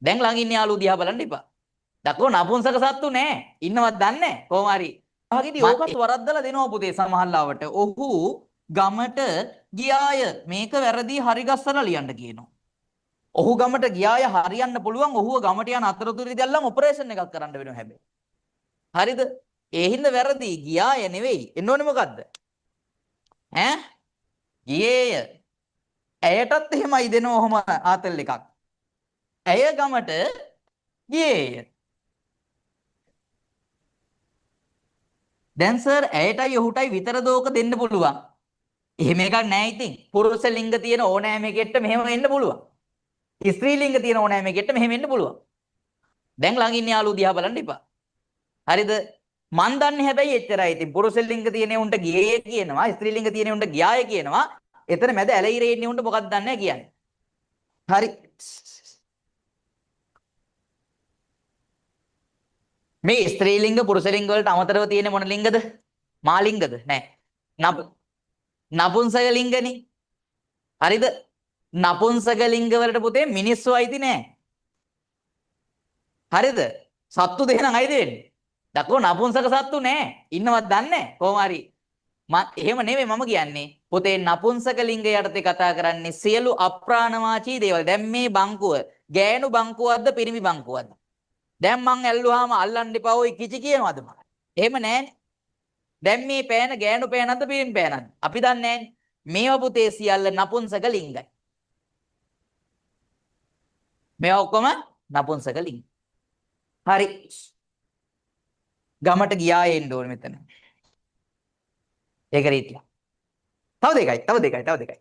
දැන් ළඟ ඉන්න යාළුවෝ දිහා බලන්න එපා. දක්වෝ නපුංසක සත්තු නෑ. ඉන්නවත් දන්නේ නෑ. කොහොම හරි. වගේදී ඕකත් වරද්දලා දෙනවා පුතේ සමහරලාවට. ඔහු ගමට ගියාය. මේක වැරදි හරි ගස්සලා ලියන්න කියනවා. ඔහු ගමට ගියාය හරියන්න පුළුවන්. ඔහුව ගමට යන අතරතුරදී දැල්ලන් ඔපරේෂන් එකක් කරන්න වෙනවා හැබැයි. හරිද? ඒ හින්දා වැරදි ගියාය නෙවෙයි. එන්න ඕනේ මොකද්ද? ඈ? ගියේය. ඇයටත් එහෙමයි දෙනවා ඔහොම ආතල් එකක්. ඇය ගමට ගියේය. දැන් සර් ඇයටයි ඔහුටයි විතරද ඕක දෙන්න පුළුවන්. එහෙම එකක් නෑ ඉතින්. පුරුෂ ලිංග තියෙන ඕනෑම එකෙක්ට මෙහෙම වෙන්න පුළුවන්. ස්ත්‍රී ලිංග තියෙන ඕනෑම එකෙක්ට මෙහෙම වෙන්න පුළුවන්. දැන් ළඟ ඉන්න යාළුවෝ දිහා බලන්න එපා. හරිද? මන් දන්නේ හැබැයි එච්චරයි. ඉතින් පුරුෂ ලිංග තියෙන උන්ට ගියේ කියනවා, ස්ත්‍රී ලිංග තියෙන උන්ට ගියාය කියනවා. එතන මැද ඇලයිරේ ඉන්නේ උන්ට මොකක්ද දන්නේ නැහැ කියන්නේ. හරි. මේ ස්ත්‍රී ලිංග පුරුෂ ලිංග වලට අමතරව තියෙන මොන ලිංගද? මා ලිංගද? නැහැ. නපුංසක ලිංගනේ. හරිද? නපුංසක ලිංග වලට පුතේ මිනිස්සු අයිති නෑ. හරිද? සත්තු දෙහනම් අයිති වෙන්නේ. දක්වෝ නපුංසක සත්තු නෑ. ඉන්නවත් දන්නේ නැහැ. කොහොම හරි. එහෙම නෙමෙයි මම කියන්නේ. පුතේ නපුංසක ලිංගය යටතේ කතා කරන්නේ සියලු අප්‍රාණවාචී දේවල්. දැන් මේ බංකුව ගෑනු බංකුවක්ද පිරිමි බංකුවක්ද? දැන් මං ඇල්ලුවාම අල්ලන්න එපා ඔය කිචි කියනවාද මම? එහෙම නෑනේ. දැන් මේ පෑන ගෑනු පෑනක්ද පිරිමි පෑනක්ද? අපි දන්නේ නෑනේ. මේවා පුතේ සියල්ල නපුංසක ලිංගයි. මේවා ඔක්කොම නපුංසක ලිංග. හරි. ගමට ගියා එන්න ඕනේ මෙතන. ඒක රීතිය. තව දෙකයි.